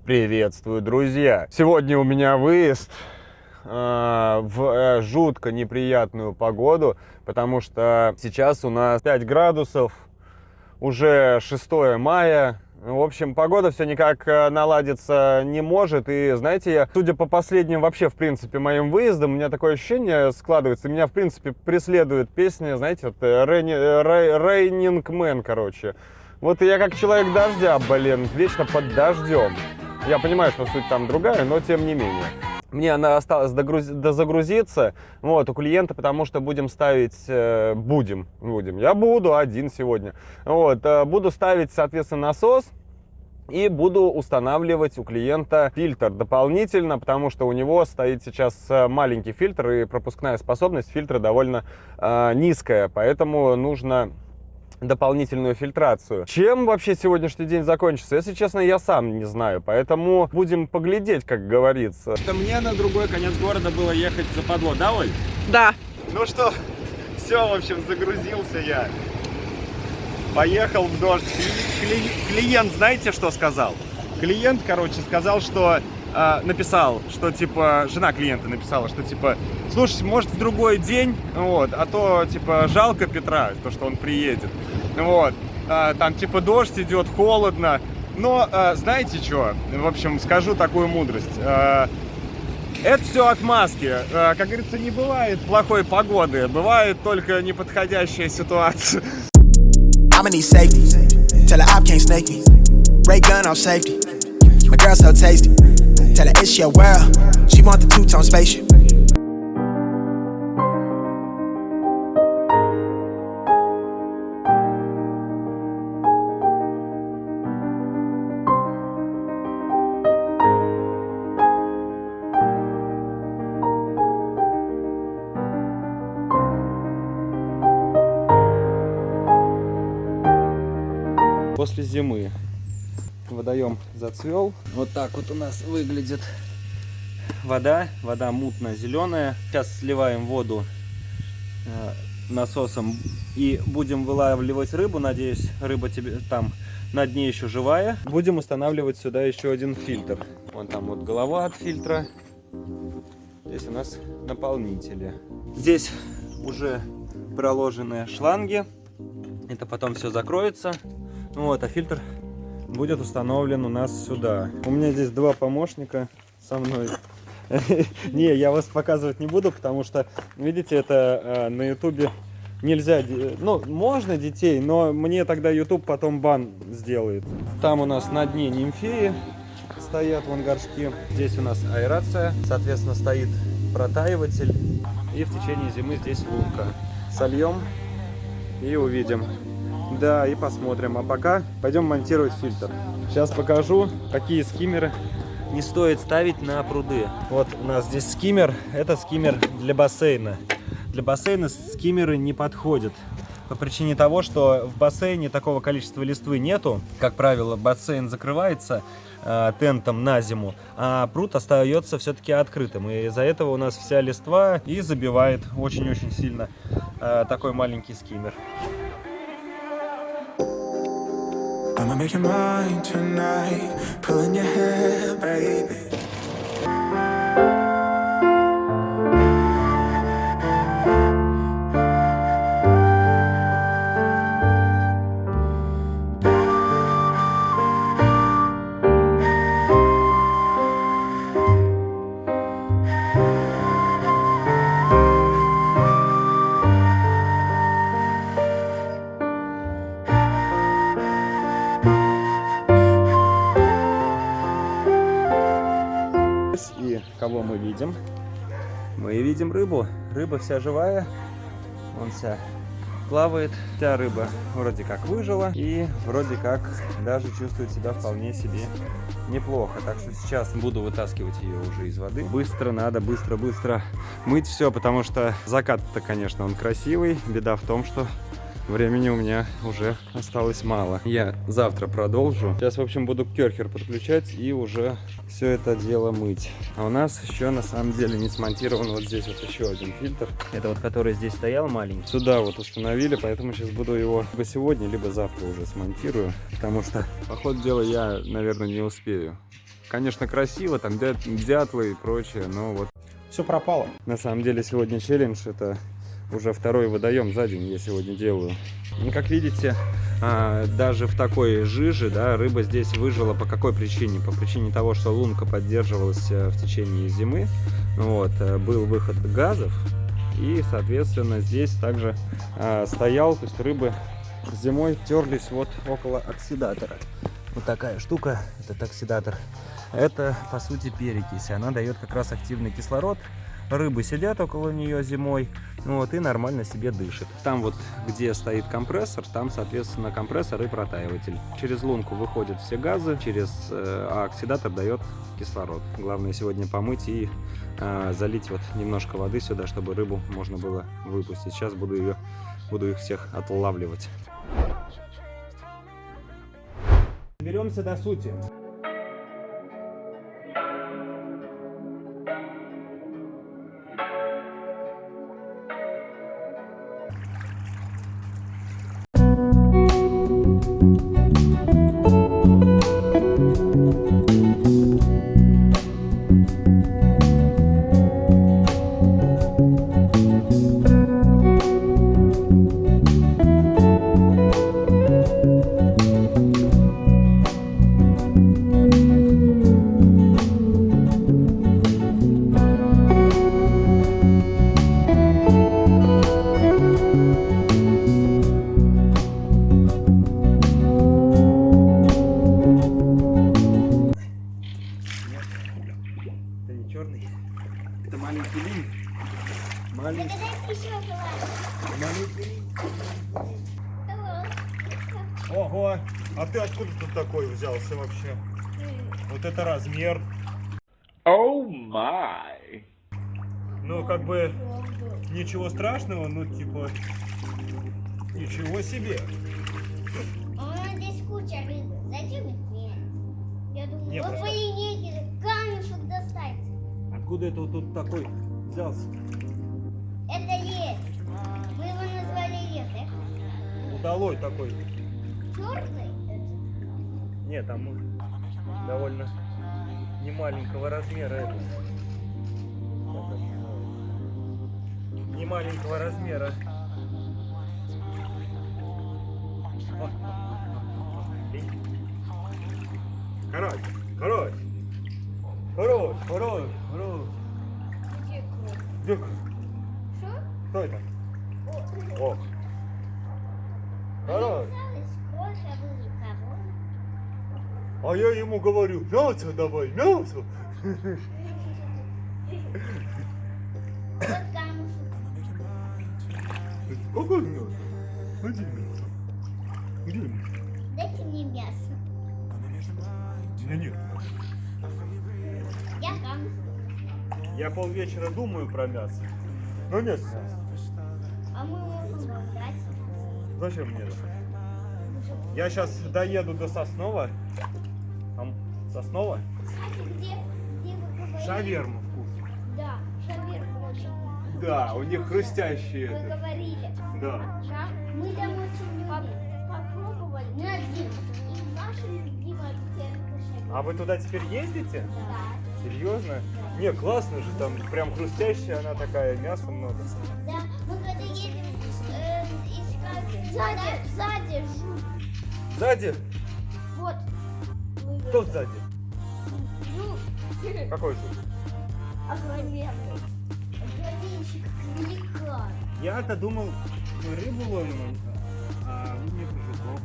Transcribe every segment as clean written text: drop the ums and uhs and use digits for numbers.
Приветствую, друзья! Сегодня у меня выезд в жутко неприятную погоду, потому что сейчас у нас 5 градусов, уже 6 мая. В общем, погода все никак наладиться не может. И, знаете, судя по последним вообще, в принципе, моим выездам, у меня такое ощущение складывается. Меня, в принципе, преследует песня, знаете, вот Raining Man, короче. Вот я как человек дождя, блин, вечно под дождем. Я понимаю, что суть там другая, но тем не менее. Мне она осталось дозагрузиться вот, у клиента, потому что будем ставить, я буду один сегодня, вот, буду ставить, соответственно, насос и буду устанавливать у клиента фильтр дополнительно, потому что у него стоит сейчас маленький фильтр и пропускная способность фильтра довольно низкая, поэтому нужно дополнительную фильтрацию. Чем вообще сегодняшний день закончится, если честно, я сам не знаю, поэтому будем поглядеть, как говорится. Это мне на другой конец города было ехать западло, да, Оль? Да. Ну что, все, в общем, загрузился я. Поехал в дождь. Клиент, знаете, что сказал? Клиент, короче, сказал, что написал, что типа, жена клиента написала, что типа, слушай, может в другой день, вот, а то типа жалко Петра, то, что он приедет, вот, там типа дождь идет, холодно, но знаете что, в общем, скажу такую мудрость, это все отмазки, как говорится, не бывает плохой погоды, бывает только неподходящая ситуация. My girl so tasty. Tell her it's your world. She want the two-tone spaceship. После зимы водоем зацвел. Вот так вот у нас выглядит вода. Вода мутно-зеленая. Сейчас сливаем воду насосом и будем вылавливать рыбу. Надеюсь, рыба тебе там на дне еще живая. Будем устанавливать сюда еще один фильтр. Вон там вот голова от фильтра. Здесь у нас наполнители. Здесь уже проложены шланги. Это потом все закроется. Вот, а фильтр будет установлен у нас сюда. У меня здесь два помощника со мной. Не, я вас показывать не буду, потому что, видите, это на ютубе нельзя, ну, можно детей, но мне тогда YouTube потом бан сделает. Там у нас на дне нимфеи стоят вон горшки. Здесь у нас аэрация, соответственно, стоит протаиватель. И в течение зимы здесь лунка. Сольем и увидим. Да, и посмотрим. А пока пойдем монтировать фильтр. Сейчас покажу, какие скиммеры не стоит ставить на пруды. Вот у нас здесь скиммер. Это скиммер для бассейна. Для бассейна скиммеры не подходят. По причине того, что в бассейне такого количества листвы нету. Как правило, бассейн закрывается тентом на зиму, а пруд остается все-таки открытым. И из-за этого у нас вся листва и забивает очень-очень сильно такой маленький скиммер. I'ma make you mine tonight, pulling your hair, baby. И кого мы видим? Мы видим рыбу. Рыба вся живая. Вон вся плавает. Вся рыба вроде как выжила. И вроде как даже чувствует себя вполне себе неплохо. Так что сейчас буду вытаскивать ее уже из воды. Быстро надо, быстро мыть все, потому что закат-то, конечно, он красивый. Беда в том, что времени у меня уже осталось мало. Я завтра продолжу. Сейчас, в общем, буду керхер подключать и уже все это дело мыть. А у нас еще на самом деле не смонтирован вот здесь вот еще один фильтр. Это вот который здесь стоял маленький. Сюда вот установили, поэтому сейчас буду его либо сегодня, либо завтра уже смонтирую. Потому что, по ходу дела, я, наверное, не успею Конечно, красиво, там дятлы и прочее, но вот Все пропало. на самом деле сегодня челлендж, это уже второй водоем за день я сегодня делаю. Ну, как видите, даже в такой жиже, да, рыба здесь выжила по какой причине? По причине того, что лунка поддерживалась в течение зимы, вот, был выход газов, и, соответственно, здесь также стоял, то есть рыбы зимой терлись вот около оксидатора. Вот такая штука, этот оксидатор. Это, по сути, перекись. Она дает как раз активный кислород. Рыбы сидят около нее зимой, вот, и нормально себе дышит. Там вот, где стоит компрессор, там, соответственно, компрессор и протаиватель. Через лунку выходят все газы, а оксидатор дает кислород. Главное сегодня помыть и залить вот немножко воды сюда, чтобы рыбу можно было выпустить. Сейчас буду их всех отлавливать. Беремся до сути. Это маленький линь. Маленький линь. Ого! А ты откуда тут такой взялся вообще? Вот это размер. Oh my! Ну, как бы, ничего страшного, ну, типа, ничего себе. У нас здесь куча рыбы. Зачем их мне? Я думаю, Не, ну, просто- по линейке камешек достать. Откуда это вот тут такой взялся? Это лес. Мы его назвали лес, Удалой такой. Черный? Нет, там довольно немаленького размера это. Немаленького размера. Короче. Где Где? кровь? Что? Кто это? О. Короче. Сколько было кого? А я ему говорю, мясо давай, мясо. Вот камушек. Какое мясо? Где мясо? Где мясо? Дайте мне мясо. У меня нет. Я камушек. Я полвечера думаю про мясо. Но нет мяса. А мы можем его брать. Зачем мне это? Я сейчас доеду до Соснова. Там Соснова? Кстати, где вы говорили? Шаверма вкус. Да, шаверма очень вкусная. Да, у них хрустящие. Вы говорили. Да. Мы там очень попробовали на один. И наша любимая терка шаверма. А вы туда теперь ездите? Да. Серьезно? Не, классно же, там прям хрустящая она такая, мяса много. Да, мы когда едем искать... Сзади жук. Сзади? Вот. Кто сзади? Жук. Какой жук? Огроменный. Огроменщик, как великан. Я-то думал, мы рыбу ловим, а вы мне про жуков.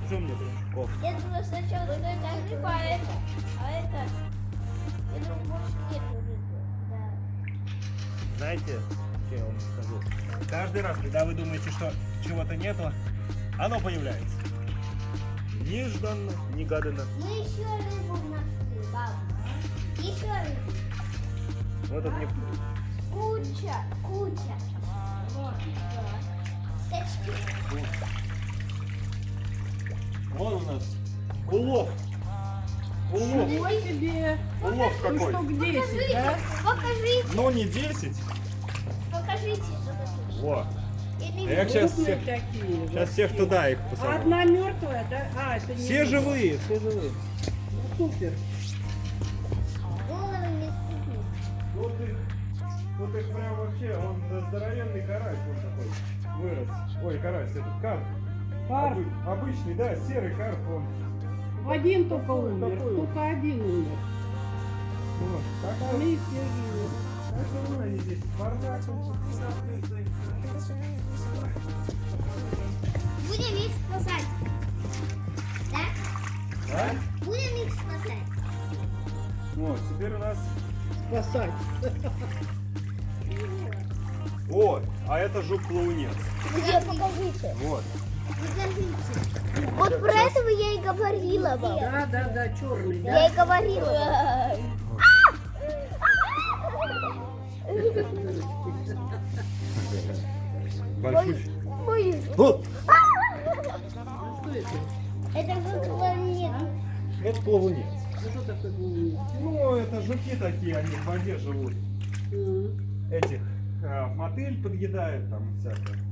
Что мне про жуков? Я думала сначала, что это рыба, а это... Я думаю, больше нет рыбы. Да. Знаете, что я вам скажу? Каждый раз, когда вы думаете, что чего-то нету, оно появляется. Нежданно, негаданно. Мы еще рыбу нашли, бабушка. Еще рыбу. Вот это мне... Куча. Вот, да. Кстати, Вон у нас улов. Улов. Ничего себе! Улов Ну, какой. штук 10, да? покажите. Ну не 10. Покажите, что это. Во. Я не Я вижу. сейчас Крупные всех, такие. сейчас всех туда их А посажу. одна мертвая, да? А, это не Все мертвая. живые, все живые. Ну, супер. тут их прям вообще, он здоровенный карась, он такой вырос. Ой, карась, этот карп. Карп. Обычный, да, серый карп, он. Один только умер. Такой вот. Только один умер. Вот, так что, Остальные все живут. так что вон они здесь, бардак, Будем их спасать. Да? да? Будем их спасать. Вот, теперь у нас... Спасать. О, а это жук-клоунец. Где, покажите. Вот. Покажите. Вот про этого я и говорила вам. Да, черный, Я да? и говорила. Большой. Боюсь. О, Что это? Это же планета. это плавунец. Ну, что такое был? Ну, это жуки такие, они в воде живут. Этих мотыль подъедает там всякое.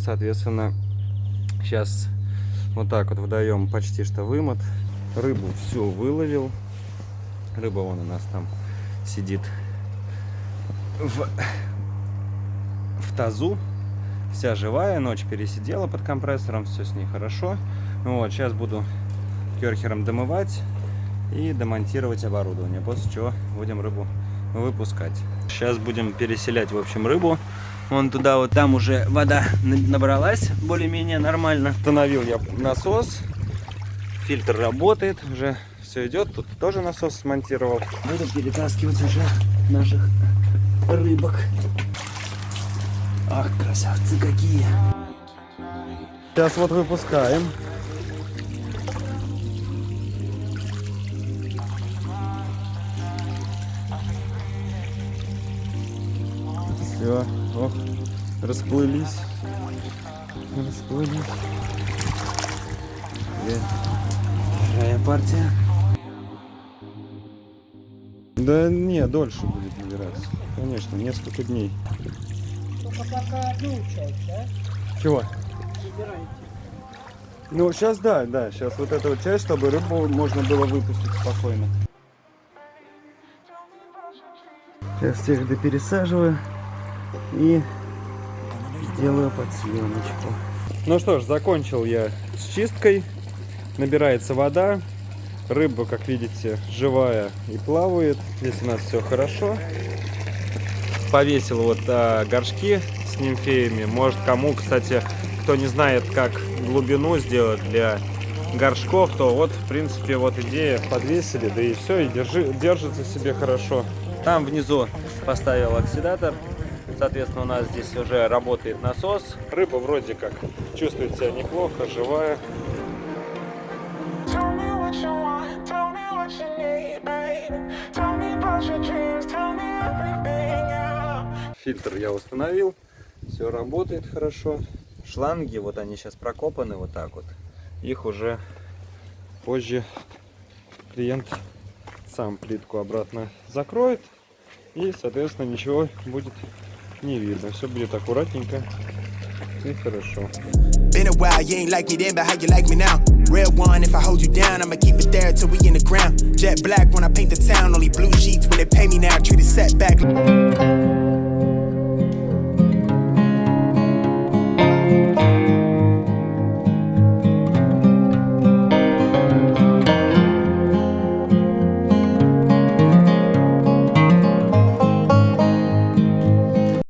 Соответственно, сейчас вот так вот выдаем почти что вымот. Рыбу все выловил. Рыба вон у нас там сидит в тазу. Вся живая, ночь пересидела под компрессором, все с ней хорошо. Вот, сейчас буду керхером домывать и демонтировать оборудование. После чего будем рыбу выпускать. Сейчас будем переселять, в общем, рыбу. Вон туда вот, там уже вода набралась более-менее нормально. Установил я насос, фильтр работает, уже все идет. Тут тоже насос смонтировал. Буду перетаскивать уже наших рыбок. Ах, красавцы какие! Сейчас вот выпускаем. Все, ох, расплылись. Вторая партия. Да не, дольше будет набираться. Конечно, несколько дней. Только пока одну часть, да? Чего? Собираете. Ну, сейчас да, сейчас вот эта вот часть, чтобы рыбу можно было выпустить спокойно. Сейчас всех допересаживаю и делаю подсъемочку. Ну что ж, закончил я с чисткой. Набирается вода. Рыба, как видите, живая и плавает. Здесь у нас все хорошо. Повесил вот горшки с нимфеями. Может, кому, кстати, кто не знает, как глубину сделать для горшков, то вот, в принципе, вот идея. Подвесили, да и все, и держится себе хорошо. Там внизу поставил оксидатор. Соответственно, у нас здесь уже работает насос. Рыба вроде как чувствует себя неплохо, живая. Фильтр я установил, все работает хорошо. Шланги, вот они сейчас прокопаны вот так вот. Их уже позже клиент сам плитку обратно закроет. И, соответственно, ничего будет не видно. Все будет аккуратненько и хорошо. Been a while, you ain't like me then, but how you like me now? Real one, if I hold you down, I'ma keep it there till we in the ground. Jet black when I paint the town, only blue sheets when they pay me now, treat it setback.